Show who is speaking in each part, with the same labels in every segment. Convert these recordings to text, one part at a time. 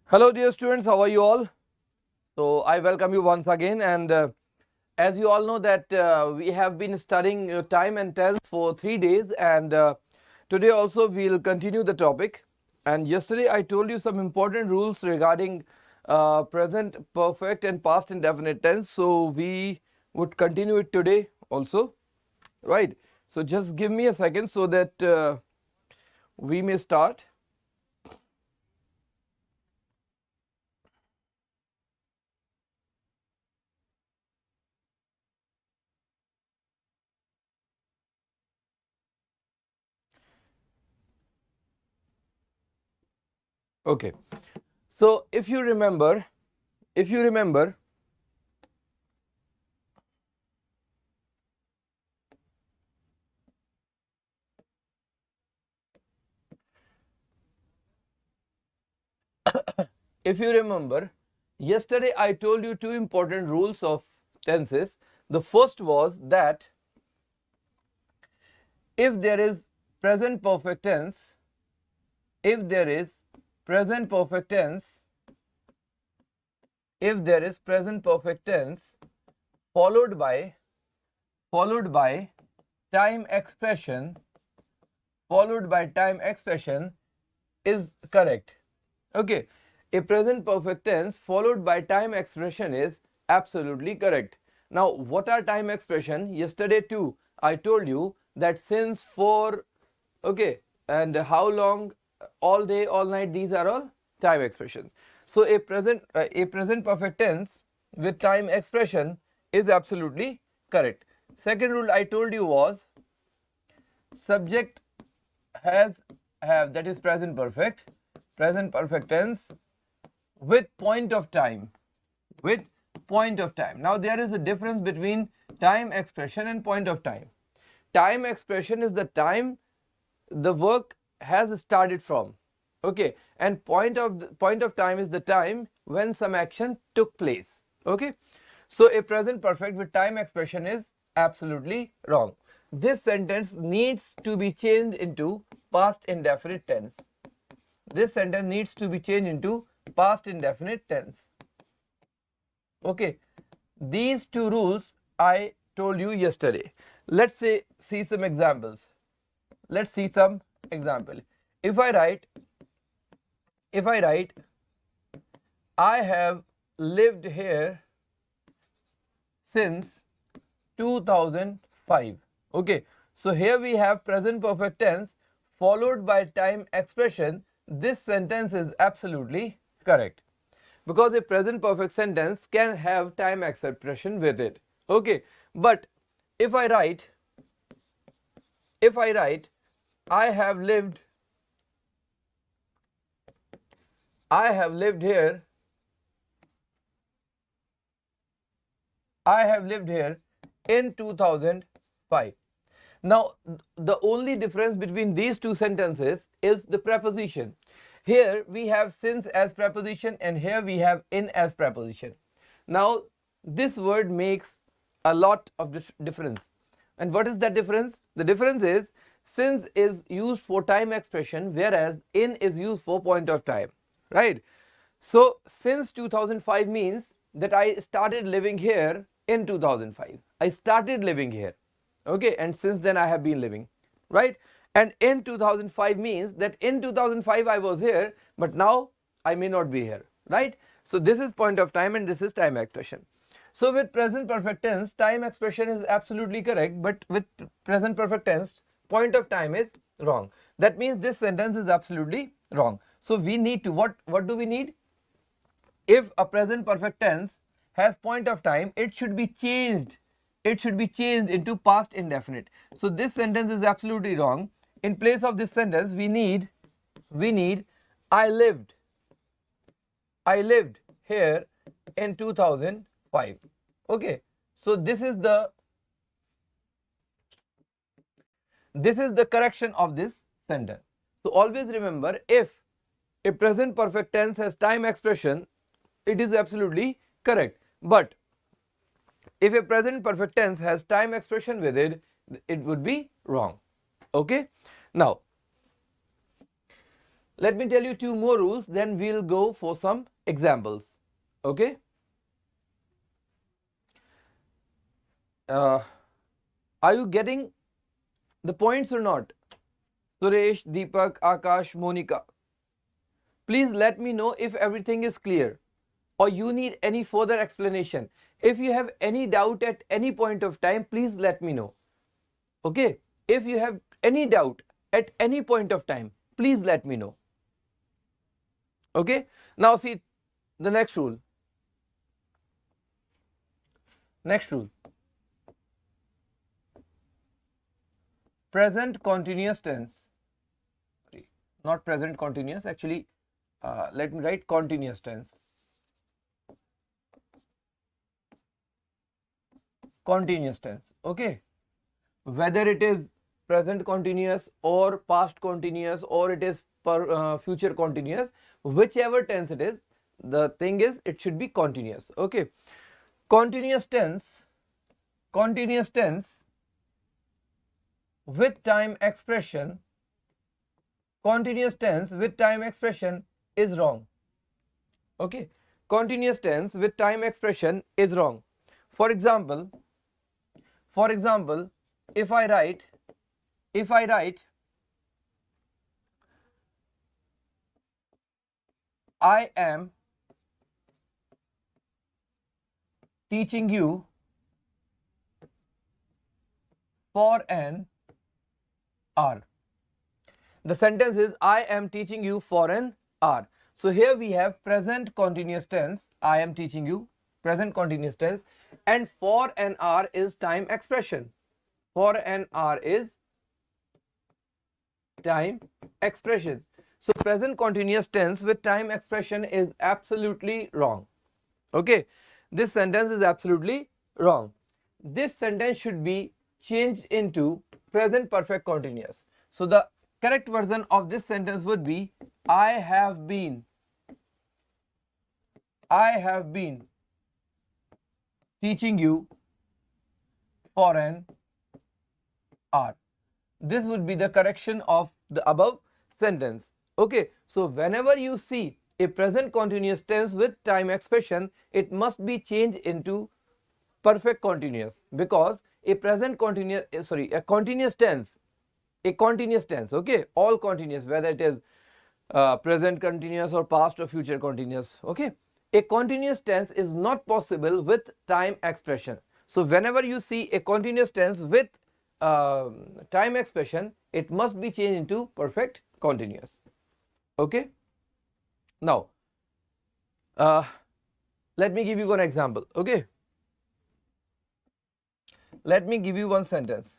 Speaker 1: Hello dear students, how are you all? So I welcome you once again, and as you all know that we have been studying time and tense for 3 days, and today also we will continue the topic. And yesterday I told you some important rules regarding present perfect and past indefinite tense, so we would continue it today also, right? So just give me a second so that we may start. Okay, so if you remember, if you remember if you remember, yesterday I told you two important rules of tenses. The first was that if there is present perfect tense, if there is present perfect tense, if there is present perfect tense followed by time expression, is correct. Okay, a present perfect tense followed by time expression is absolutely correct. Now what are time expression? Yesterday too I told you that since, for, okay, and how long, all day, all night, these are all time expressions. So a present perfect tense with time expression is absolutely correct. Second rule I told you was subject has have, that is present perfect tense with point of time, Now there is a difference between time expression and point of time. Time expression is the time the work has started from, okay, and point of time is the time when some action took place, okay. So a present perfect with time expression is absolutely wrong. This sentence needs to be changed into past indefinite tense. This sentence needs to be changed into past indefinite tense. Okay, these two rules I told you yesterday. Let's see some examples. Let's see some example. If I write I have lived here since 2005. Okay, so here we have present perfect tense followed by time expression. This sentence is absolutely correct because a present perfect sentence can have time expression with it. Okay, but if I write I have lived here in 2005. Now the only difference between these two sentences is the preposition. Here we have since as preposition and here we have in as preposition. Now this word makes a lot of difference. And what is that difference? The difference is since is used for time expression, whereas in is used for point of time, right? So since 2005 means that I started living here in 2005. I started living here, okay, and since then I have been living, right? And in 2005 means that in 2005 I was here, but now I may not be here, right? So this is point of time and this is time expression. So with present perfect tense, time expression is absolutely correct, but with present perfect tense, point of time is wrong. That means this sentence is absolutely wrong. So we need to, what do we need? If a present perfect tense has point of time, it should be changed into past indefinite. So this sentence is absolutely wrong. In place of this sentence we need I lived here in 2005. Okay, so this is the correction of this sentence. So always remember, if a present perfect tense has time expression, it is absolutely correct. But if a present perfect tense has time expression with it, it would be wrong. Okay, now Let me tell you two more rules, then we'll go for some examples. Okay. Are you getting the points or not? Suresh, Deepak, Akash, Monica. Please let me know if everything is clear or you need any further explanation. If you have any doubt at any point of time, please let me know. Okay. If you have any doubt at any point of time, please let me know. Okay. Now see the next rule. Next rule. Present continuous tense. Not present continuous, actually let me write continuous tense. Continuous tense. Okay. Whether it is present continuous or past continuous or it is future continuous, whichever tense it is, the thing is it should be continuous. Okay. Continuous tense with time expression, continuous tense with time expression is wrong. Okay. Continuous tense with time expression is wrong. For example, if I write I am teaching you for an hour. The sentence is I am teaching you for an hour. So here we have present continuous tense, I am teaching you, present continuous tense, and for an hour is time expression. For an hour is time expression. So present continuous tense with time expression is absolutely wrong. Okay. This sentence is absolutely wrong. This sentence should be changed into present perfect continuous. So the correct version of this sentence would be I have been teaching you for an hour. This would be the correction of the above sentence. Okay. So whenever you see a present continuous tense with time expression, it must be changed into perfect continuous, because a present continuous a continuous tense, okay, all continuous, whether it is present continuous or past or future continuous. Okay. A continuous tense is not possible with time expression. So whenever you see a continuous tense with time expression, it must be changed into perfect continuous. Okay. Now let me give you one example. Okay. Let me give you one sentence.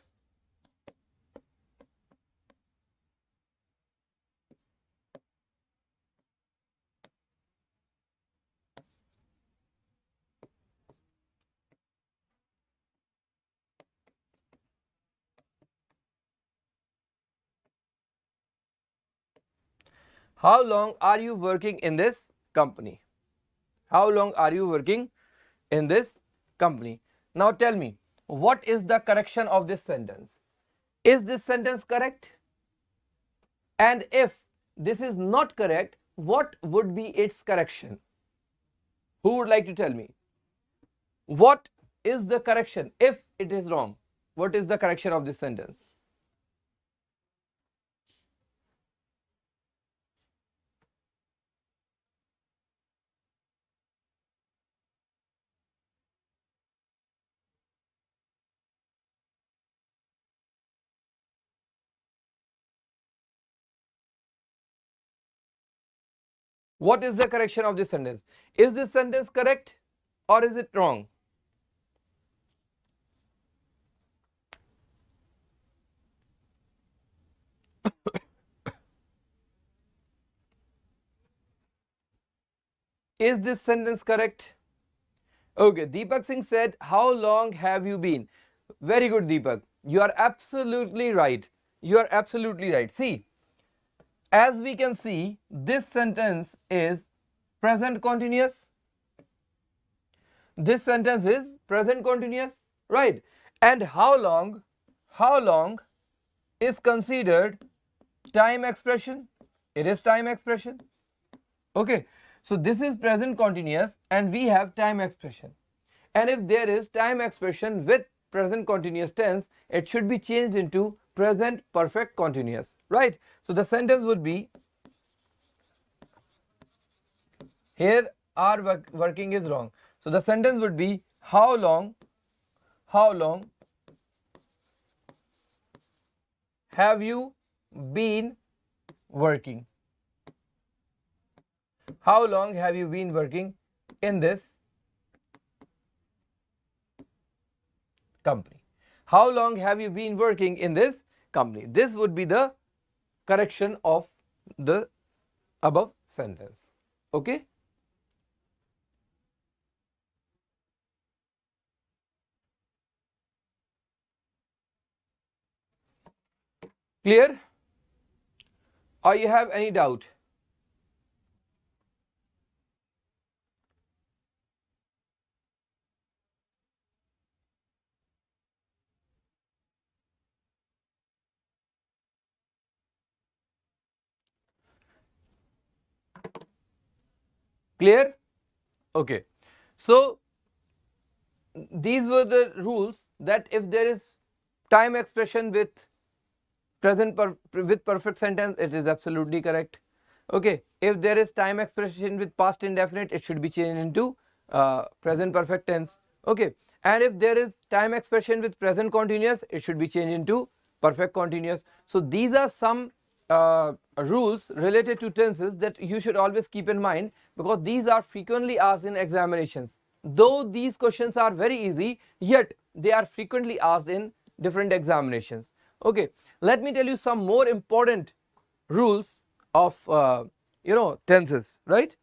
Speaker 1: How long are you working in this company? How long are you working in this company? Now tell me, what is the correction of this sentence? Is this sentence correct? And if this is not correct, what would be its correction? Who would like to tell me? What is the correction if it is wrong? What is the correction of this sentence? What is the correction of this sentence? Is this sentence correct or is it wrong? Is this sentence correct? Okay, Deepak Singh said, how long have you been? Very good, Deepak. You are absolutely right. You are absolutely right. See, as we can see, this sentence is present continuous. This sentence is present continuous, right? And how long is considered time expression? It is time expression. Okay, so this is present continuous and we have time expression. And if there is time expression with present continuous tense, it should be changed into present perfect continuous, right? So the sentence would be, here our working is wrong. So the sentence would be, how long have you been working? How long have you been working in this company? How long have you been working in this company? This would be the correction of the above sentence. Okay? Clear? Or you have any doubt? Clear? Okay. So these were the rules, that if there is time expression with with perfect sentence, it is absolutely correct. Okay, if there is time expression with past indefinite, it should be changed into present perfect tense. Okay, and if there is time expression with present continuous, it should be changed into perfect continuous. So these are some rules related to tenses that you should always keep in mind, because these are frequently asked in examinations. Though these questions are very easy, yet they are frequently asked in different examinations. Okay, let me tell you some more important rules of tenses, right?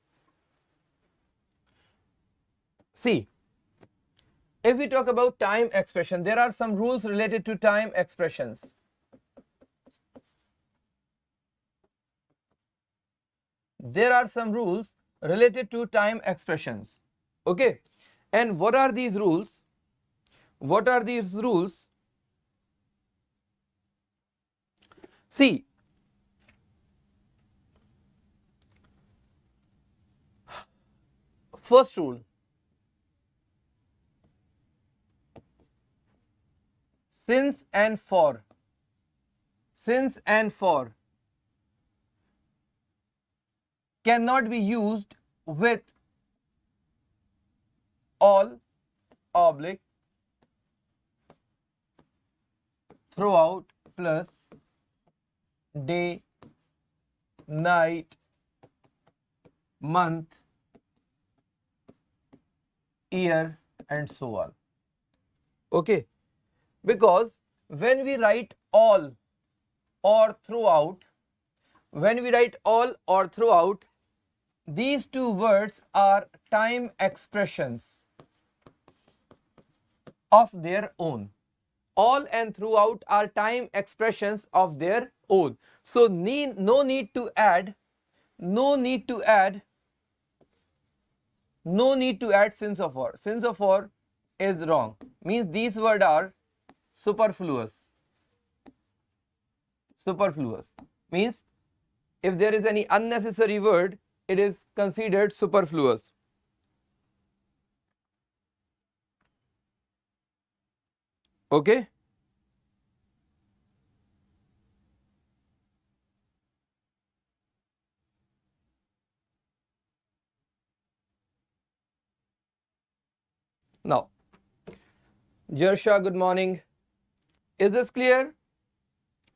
Speaker 1: See, if we talk about time expression, there are some rules related to time expressions. There are some rules related to time expressions. Okay, and what are these rules? What are these rules? See, first rule, since and for cannot be used with all, oblique, throughout, plus day, night, month, year, and so on. Okay, because when we write all or throughout, these two words are time expressions of their own. All and throughout are time expressions of their own. So no need to add since or for. Since or for is wrong. Means these words are superfluous. Superfluous means if there is any unnecessary word, it is considered superfluous. Okay? Now, Jersha, good morning. Is this clear?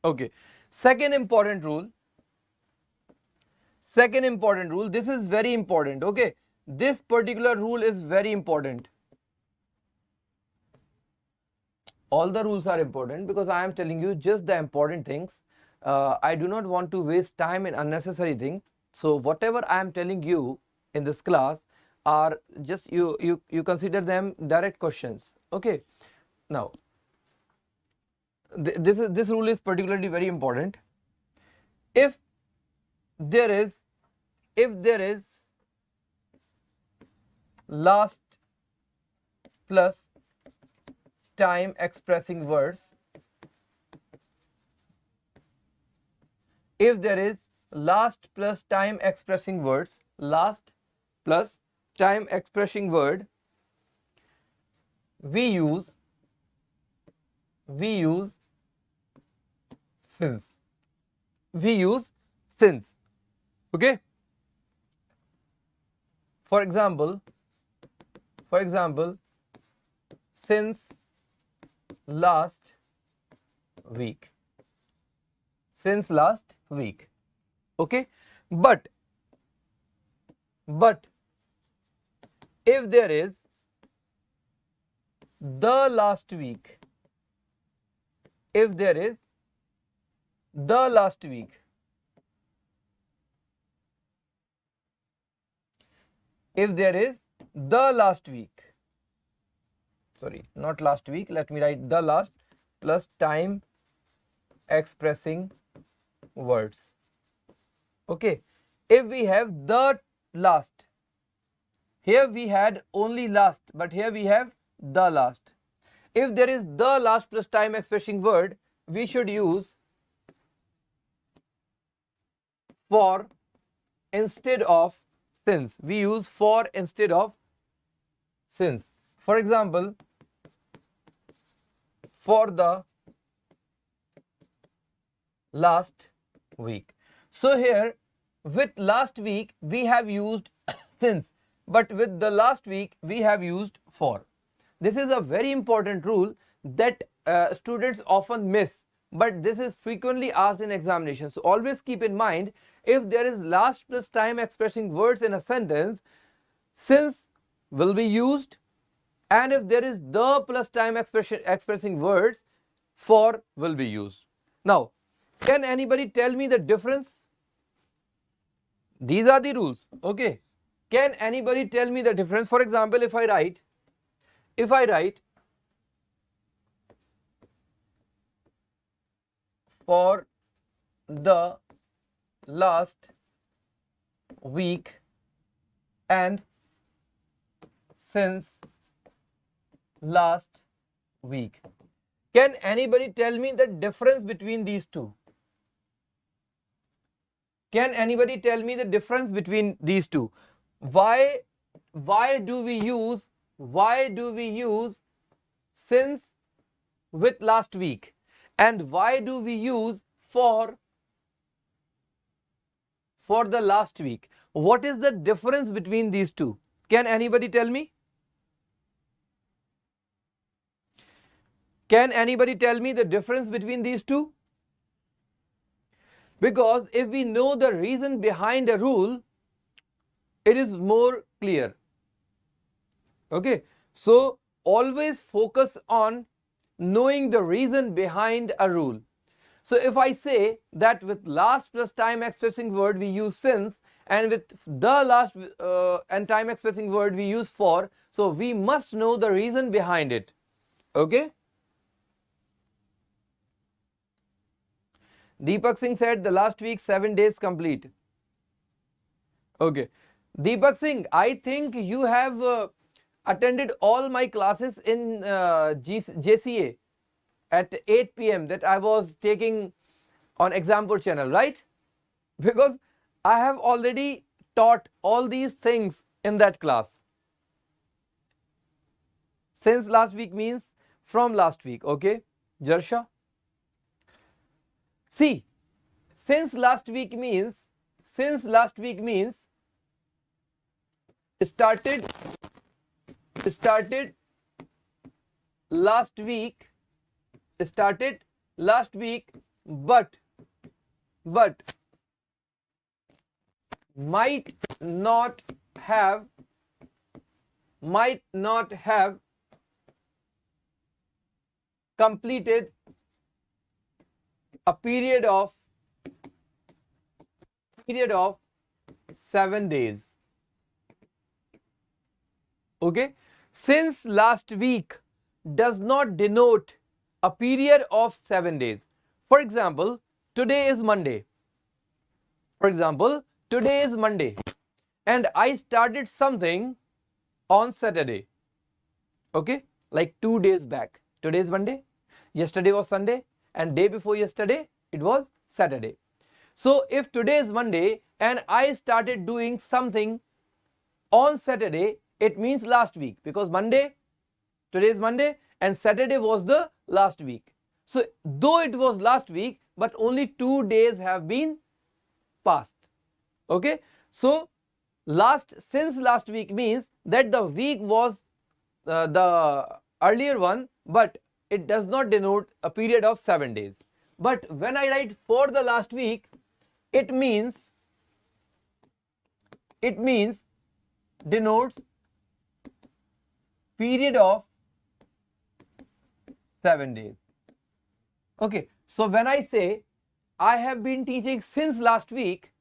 Speaker 1: Okay. Second important rule, this is very important. Okay, this particular rule is very important. All the rules are important because I am telling you just the important things. I do not want to waste time in unnecessary things. So whatever I am telling you in this class are just you consider them direct questions. Okay. Now this rule is particularly very important. If there is last plus time expressing words, if there is last plus time expressing words, last plus time expressing word, we use since. We use since. Okay. For example, since last week. Since last week. Okay. But if there is the last week, if there is the last week, if there is the last week, sorry, not last week, let me write the last plus time expressing words. Okay, if we have the last, here we had only last, but here we have the last. If there is the last plus time expressing word, we should use for instead of since. We use for instead of since. For example, for the last week. So here with last week we have used since, but with the last week we have used for. This is a very important rule that students often miss, but this is frequently asked in examination. So always keep in mind, if there is last plus time expressing words in a sentence, since will be used, and if there is the plus time expressing words, for will be used. Now, can anybody tell me the difference? These are the rules. Okay. Can anybody tell me the difference? For example, if I write for the last week and since last week, can anybody tell me the difference between these two? Can anybody tell me the difference between these two? Why do we use since with last week, and why do we use for the last week? What is the difference between these two? Can anybody tell me? Can anybody tell me the difference between these two? Because if we know the reason behind a rule, it is more clear. Okay, so always focus on knowing the reason behind a rule. So if I say that with last plus time expressing word we use since, and with the last and time expressing word we use for, so we must know the reason behind it. Okay. Deepak Singh said the last week 7 days complete. Okay. Deepak Singh, I think you have attended all my classes in JCA at 8 p.m. that I was taking on Example channel, right? Because I have already taught all these things in that class. Since last week means from last week. Okay, Jarsha? See, since last week means started last week but might not have completed a period of 7 days. Okay, since last week does not denote a period of 7 days. For example, today is Monday. And I started something on Saturday. Okay, like 2 days back. Today is Monday, yesterday was Sunday, and day before yesterday it was Saturday. So if today is Monday and I started doing something on Saturday, it means last week, because today is Monday and Saturday was the last week. So though it was last week, but only 2 days have been passed. Okay, so since last week means that the week was the earlier one, but it does not denote a period of 7 days. But when I write for the last week, it means denotes period of 7 days. Okay, so when I say I have been teaching since last week,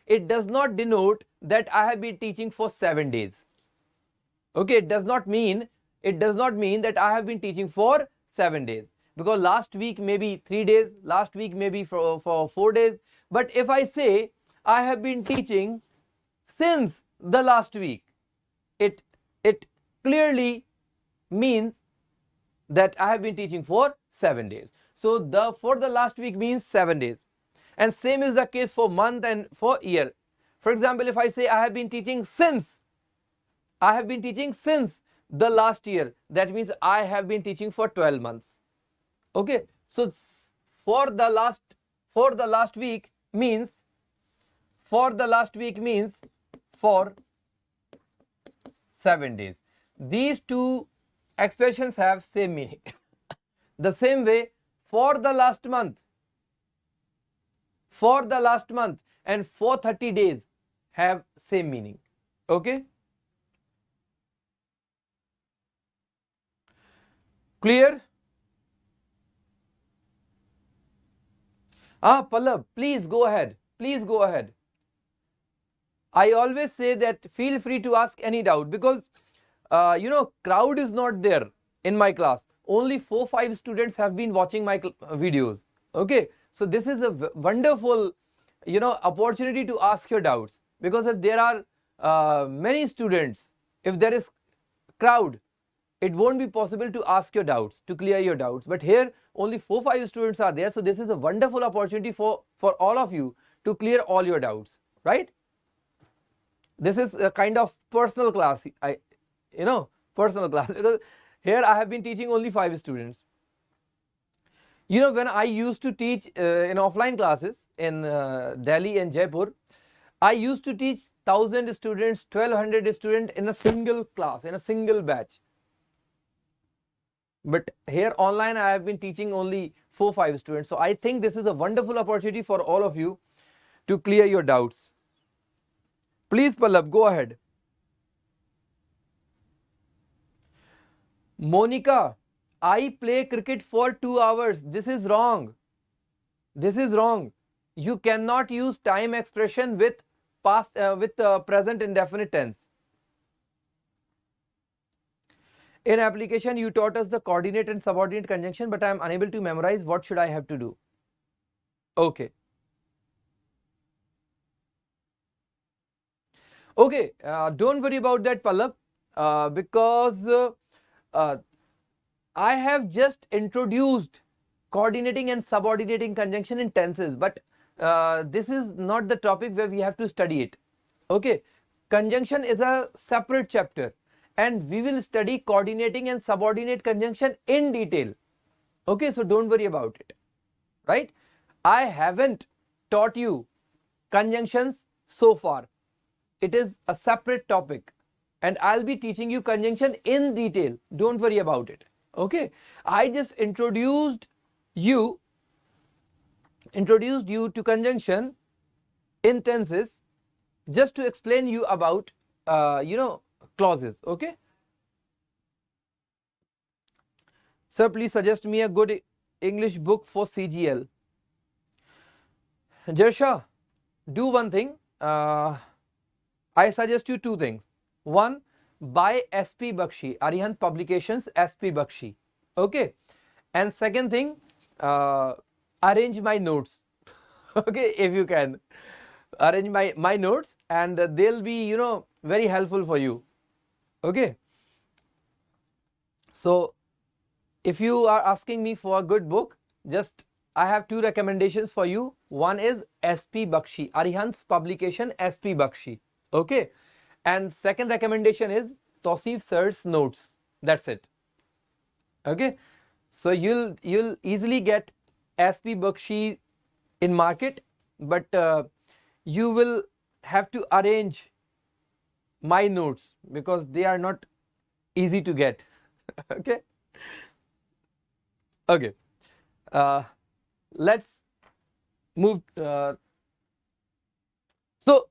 Speaker 1: it does not denote that I have been teaching for 7 days. Okay, it does not mean that I have been teaching for 7 days, because last week maybe 3 days, last week maybe for 4 days. But if I say I have been teaching since the last week, it clearly means that I have been teaching for 7 days. So for the last week means 7 days. And same is the case for month and for year. For example, if I say I have been teaching since the last year, that means I have been teaching for 12 months. Okay, so for the last week means for 7 days. These two expressions have same meaning. The same way, for the last month and for 30 days have same meaning. Okay, clear? Pallab, please go ahead. I always say that feel free to ask any doubt, because crowd is not there in my class. Only 4-5 students have been watching my videos. Okay, so this is a wonderful opportunity to ask your doubts, because if there are many students, if there is crowd, it won't be possible to ask your doubts, to clear your doubts. But here only 4-5 students are there, so this is a wonderful opportunity for all of you to clear all your doubts, right? This is a kind of personal class, personal class, because here I have been teaching only 5 students. When I used to teach in offline classes in Delhi and Jaipur, I used to teach 1000 students, 1200 students in a single class, in a single batch. But here online I have been teaching only 4-5 students. So I think this is a wonderful opportunity for all of you to clear your doubts. Please, Pallab, go ahead. Monica, I play cricket for 2 hours. This is wrong. You cannot use time expression with present indefinite tense. In application, you taught us the coordinate and subordinate conjunction, but I am unable to memorize. What should I have to do? Okay. Okay, don't worry about that, Pallab, because I have just introduced coordinating and subordinating conjunction in tenses, but this is not the topic where we have to study it. Okay, conjunction is a separate chapter, and we will study coordinating and subordinate conjunction in detail. Okay, so don't worry about it, right? I haven't taught you conjunctions so far. It is a separate topic, and I'll be teaching you conjunction in detail. Don't worry about it. Okay, I just introduced you to conjunction in tenses just to explain you about clauses. Okay, sir, please suggest me a good English book for CGL. Jersha, do one thing. I suggest you 2 things. One, buy SP Bakshi, Arihant Publications SP Bakshi. Okay, and second thing, arrange my notes. Okay, if you can arrange my notes, and they'll be very helpful for you. Okay, so if you are asking me for a good book, just I have two recommendations for you. One is SP Bakshi, Arihant's publication SP Bakshi. Okay. And second recommendation is TAUSIF Sir's notes. That's it. Okay. So you'll easily get SP Bakshi in market, but you will have to arrange my notes because they are not easy to get. Okay. Okay. Let's move. So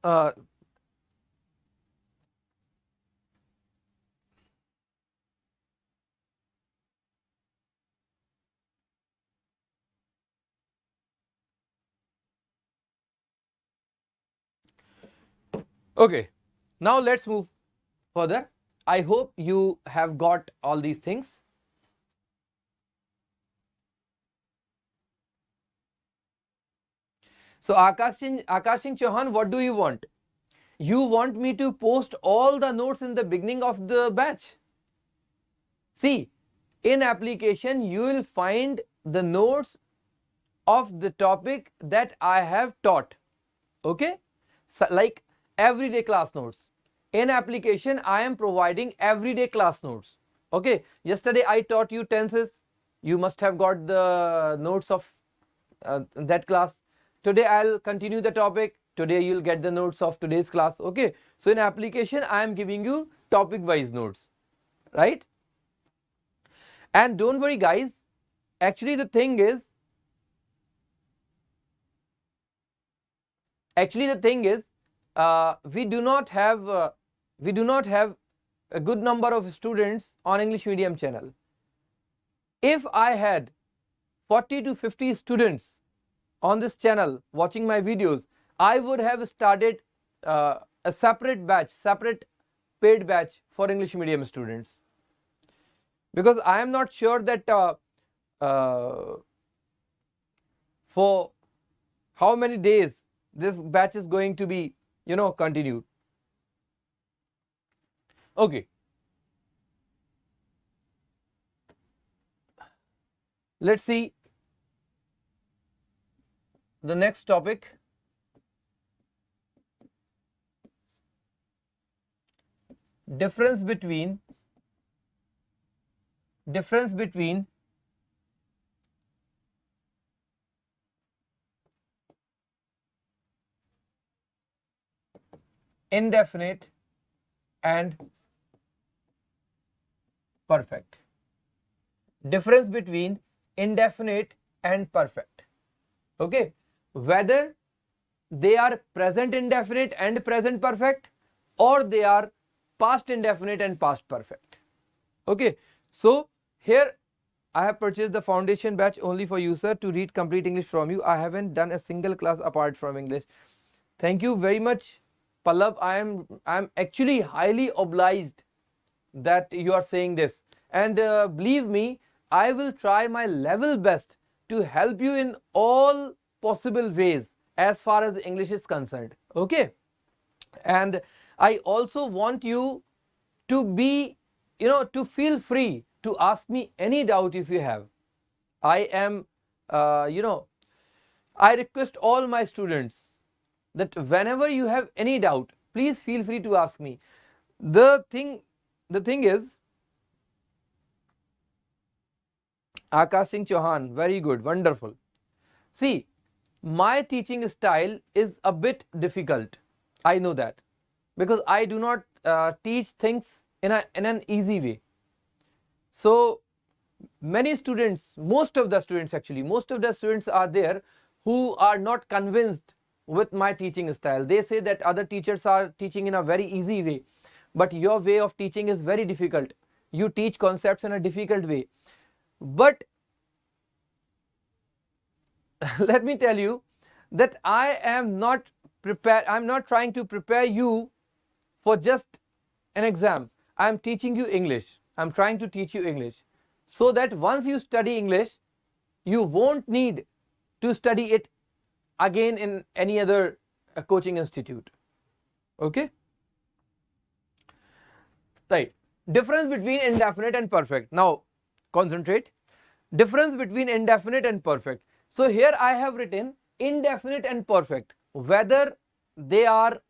Speaker 1: okay, now let's move further. I hope you have got all these things. So Akash Singh Chauhan, what do you want? You want me to post all the notes in the beginning of the batch? See, in application you will find the notes of the topic that I have taught. Okay, so like everyday class notes. In application I am providing everyday class notes. Okay, yesterday I taught you tenses. You must have got the notes of that class. Today I'll continue the topic. Today you'll get the notes of today's class. Okay, so in application I am giving you topic wise notes, right? And don't worry guys, actually the thing is we do not have a good number of students on English medium channel. If I had 40 to 50 students on this channel watching my videos, I would have started a separate batch, separate paid batch for English medium students, because I am not sure that for how many days this batch is going to be, continued. Okay. Let's see the next topic. Difference between indefinite and perfect. Difference between indefinite and perfect. Okay, whether they are present indefinite and present perfect, or they are past indefinite and past perfect. Okay, so here I have purchased the foundation batch only for you, sir, to read complete English from you. I haven't done a single class apart from English. Thank you very much, Pallab. I am actually highly obliged that you are saying this, and believe me, I will try my level best to help you in all possible ways as far as English is concerned. Okay, and I also want you to be, to feel free to ask me any doubt if you have. I am, I request all my students that whenever you have any doubt, please feel free to ask me. The thing is, Akash Singh Chauhan, very good, wonderful. See, my teaching style is a bit difficult. I know that, because I do not teach things in an easy way. So many students, most of the students are there who are not convinced with my teaching style. They say that other teachers are teaching in a very easy way, but your way of teaching is very difficult. You teach concepts in a difficult way. But let me tell you that I am not prepared. I'm not trying to prepare you for just an exam. I'm teaching you English. I'm trying to teach you English so that once you study English, you won't need to study it again in any other coaching institute. Okay? Right. Difference between indefinite and perfect. Now, concentrate. Difference between indefinite and perfect. So here I have written indefinite and perfect, whether they are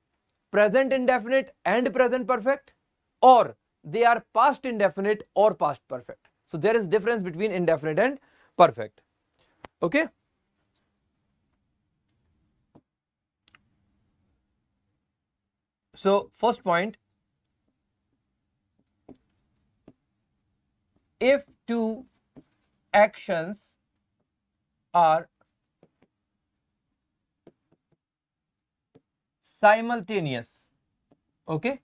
Speaker 1: present indefinite and present perfect, or they are past indefinite or past perfect. So there is difference between indefinite and perfect. Okay. So first point, if two actions are simultaneous, okay,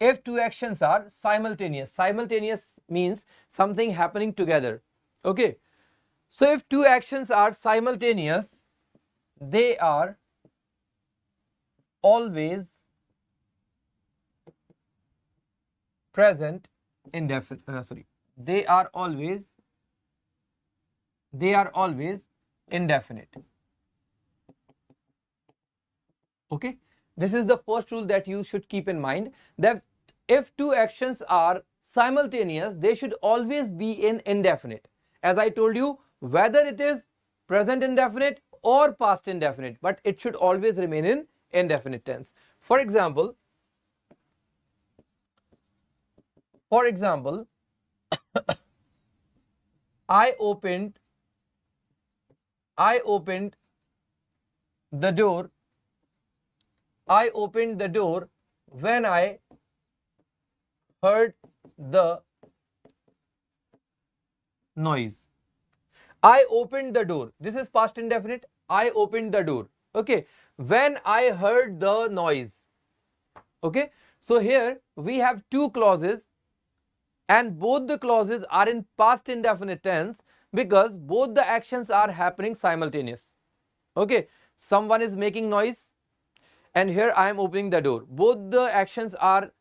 Speaker 1: if two actions are simultaneous, simultaneous means something happening together, okay. So if two actions are simultaneous, they are always present indefinite, they are always indefinite, okay. This is the first rule that you should keep in mind, that if two actions are simultaneous, they should always be in indefinite. As I told you, whether it is present indefinite or past indefinite, but it should always remain in indefinite tense. For example, I opened the door. I opened the door when I heard the noise. I opened the door. This is past indefinite. I opened the door. Okay. When I heard the noise. Okay. So here we have two clauses, and both the clauses are in past indefinite tense because both the actions are happening simultaneous. Okay. Someone is making noise, and here I am opening the door. Both the actions are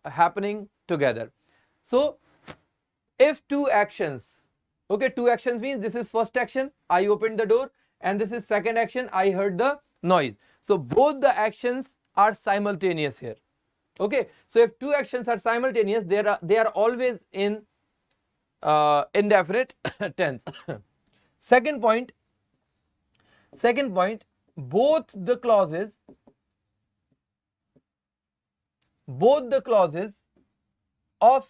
Speaker 1: happening together. So if two actions, okay, two actions means this is first action, I opened the door, and this is second action, I heard the noise. So both the actions are simultaneous here. Okay. So if two actions are simultaneous, they are always in indefinite tense. Second point, both the clauses of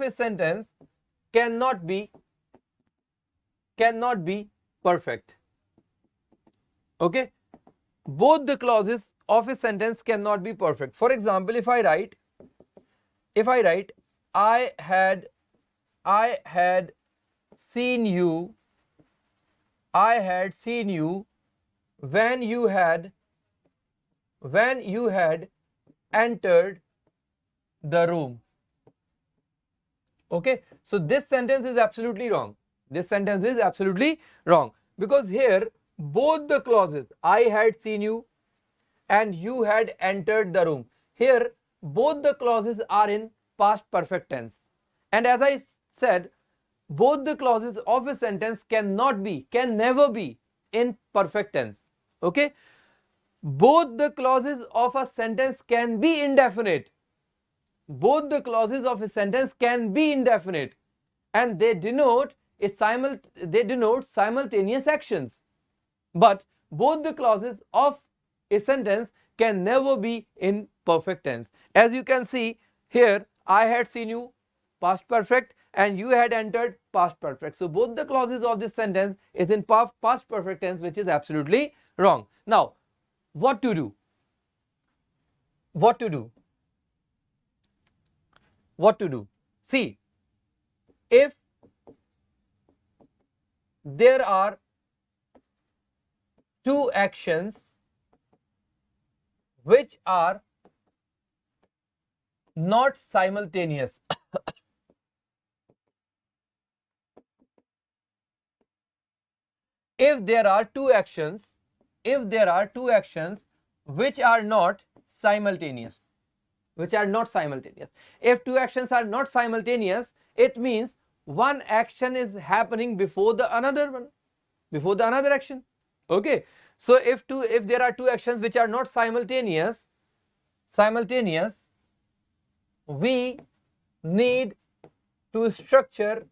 Speaker 1: a sentence cannot be perfect. Okay. Both the clauses of a sentence cannot be perfect. For example, if I write I had seen you when you had entered the room. Okay. So this sentence is absolutely wrong. Because here both the clauses, I had seen you and you had entered the room, here both the clauses are in past perfect tense. And as I said, both the clauses of a sentence can never be in perfect tense. Okay. Both the clauses of a sentence can be indefinite. And they denote simultaneous actions. But both the clauses of a sentence can never be in perfect tense. As you can see here, I had seen you, past perfect, and you had entered, past perfect. So both the clauses of this sentence is in past perfect tense, which is absolutely wrong. Now, what to do? See, if there are two actions which are not simultaneous, if there are two actions which are not simultaneous, if two actions are not simultaneous, it means one action is happening before the another action. Okay. So if there are two actions which are not simultaneous, we need to structure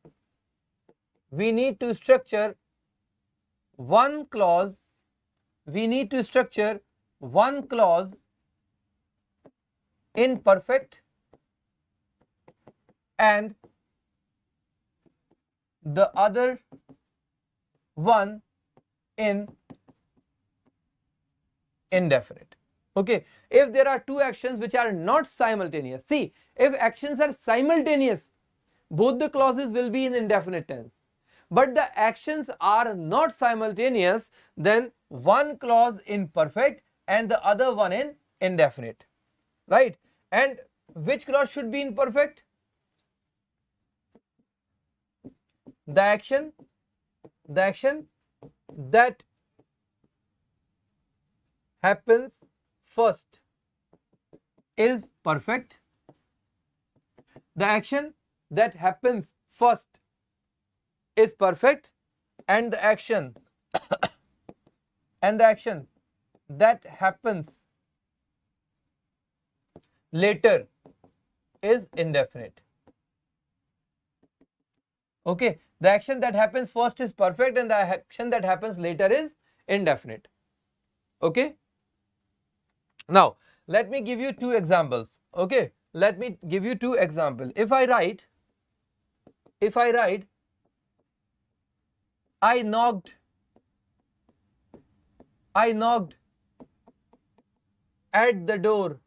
Speaker 1: we need to structure one clause, in perfect and the other one in indefinite. Okay, if there are two actions which are not simultaneous, see, if actions are simultaneous, both the clauses will be in indefinite tense. But the actions are not simultaneous, then one clause in perfect and the other one in indefinite, right? And which clause should be in perfect? The action that happens first is perfect. The action that happens first is perfect, and the action that happens later is indefinite. Okay, the action that happens first is perfect and the action that happens later is indefinite. Okay, now let me give you two examples. Okay, let me give you two examples. If I write I knocked at the door.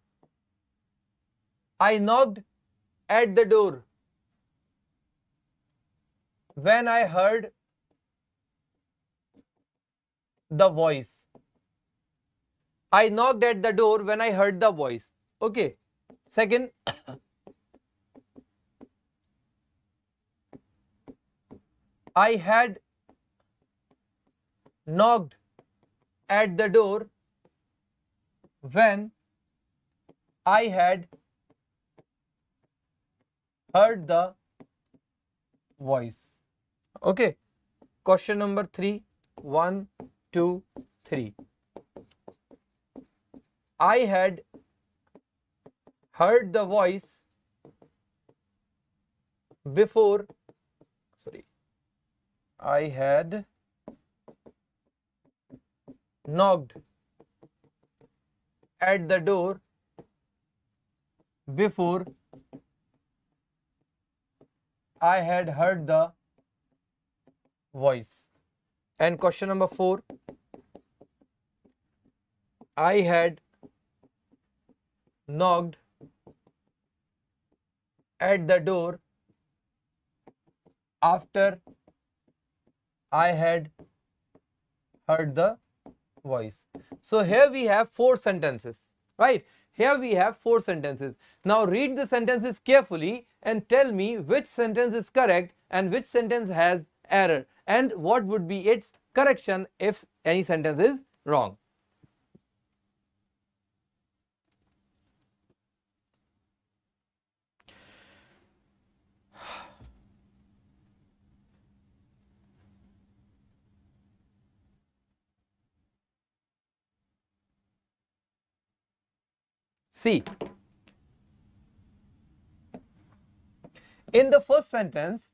Speaker 1: I knocked at the door when I heard the voice. I knocked at the door when I heard the voice. Okay. Second, I had knocked at the door when I had heard the voice. Okay. Question number 3. 1, 2, 3. I had heard the voice before, I had knocked at the door before I had heard the voice. And question number 4, I had knocked at the door after I had heard the voice. So here we have 4 sentences, right? Here we have 4 sentences. Now read the sentences carefully and tell me which sentence is correct and which sentence has error and what would be its correction if any sentence is wrong. See, in the first sentence,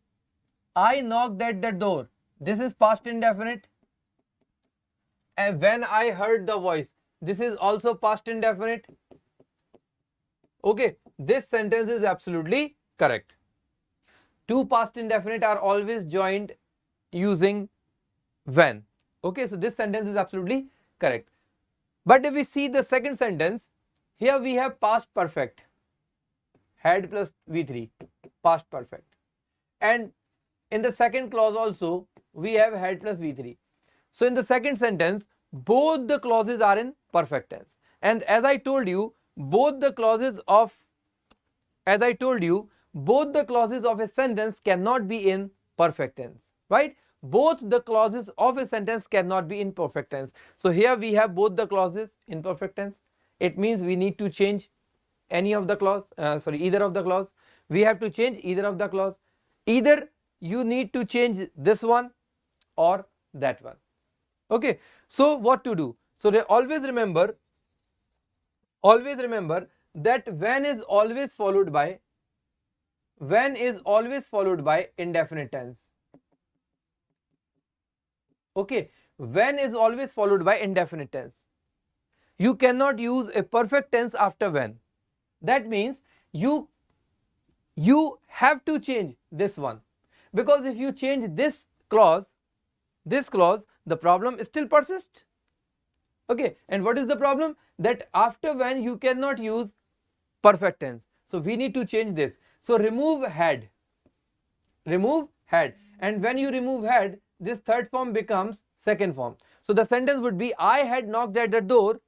Speaker 1: I knocked at the door. This is past indefinite. And when I heard the voice, this is also past indefinite. Okay, this sentence is absolutely correct. Two past indefinite are always joined using when. Okay, so this sentence is absolutely correct. But if we see the second sentence, here we have past perfect, had plus V3, past perfect. And in the second clause also, we have had plus V3. So in the second sentence, both the clauses are in perfect tense. And as I told you, both the clauses of a sentence cannot be in perfect tense, right? Both the clauses of a sentence cannot be in perfect tense. So here we have both the clauses in perfect tense. It means we need to change either of the clause. We have to change either of the clause. Either you need to change this one or that one. Okay, so what to do? So they always remember that when is always followed by indefinite tense. Okay, when is always followed by indefinite tense. You cannot use a perfect tense after when. That means you have to change this one, because if you change this clause, the problem still persists. Okay, and what is the problem? That after when you cannot use perfect tense. So we need to change this. So remove had, and when you remove had, this third form becomes second form. So the sentence would be, I had knocked at the door,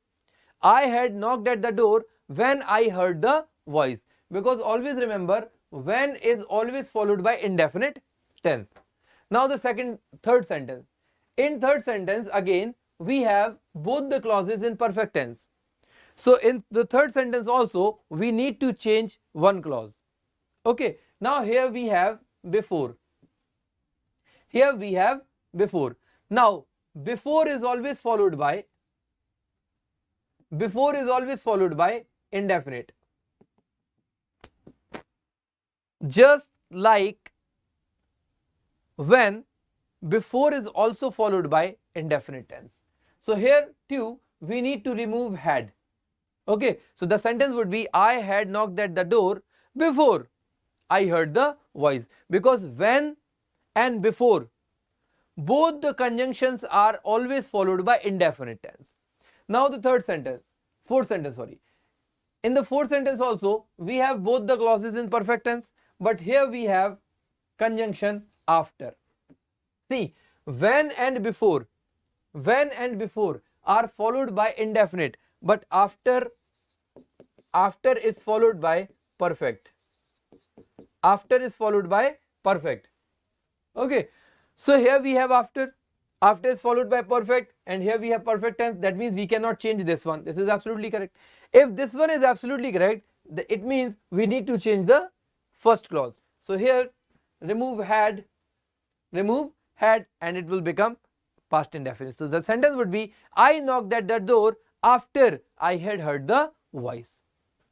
Speaker 1: when I heard the voice. Because always remember, when is always followed by indefinite tense. Now the third sentence. In third sentence again we have both the clauses in perfect tense. So in the third sentence also we need to change one clause. Okay, now here we have before. Now before is always followed by indefinite, just like when before is also followed by indefinite tense. So here too we need to remove had. Okay, so the sentence would be, I had knocked at the door before I heard the voice. Because when and before, both the conjunctions are always followed by indefinite tense. Now the fourth sentence. In the fourth sentence also we have both the clauses in perfect tense, but here we have conjunction after. See, when and before are followed by indefinite, but after is followed by perfect. Okay, so here we have after is followed by perfect, and here we have perfect tense. That means we cannot change this one. This is absolutely correct. If this one is absolutely correct, it means we need to change the first clause. So here remove had, and it will become past indefinite. So the sentence would be, I knocked at the door after I had heard the voice.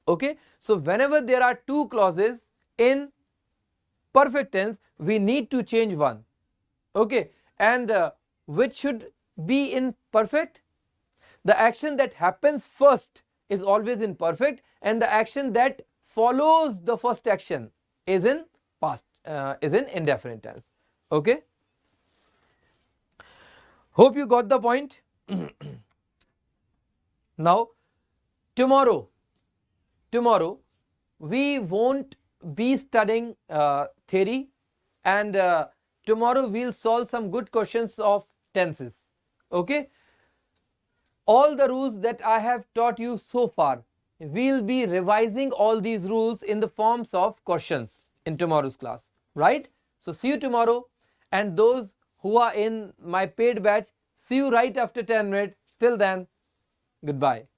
Speaker 1: Okay, so whenever there are two clauses in perfect tense, we need to change one. Okay, and which should be in perfect? The action that happens first is always in perfect, and the action that follows the first action is in indefinite tense. Okay, hope you got the point. Now tomorrow we won't be studying theory, and tomorrow we'll solve some good questions of tenses. Okay, all the rules that I have taught you so far, we'll be revising all these rules in the forms of questions in tomorrow's class, right? So see you tomorrow, and those who are in my paid batch, see you right after 10 minutes. Till then, goodbye.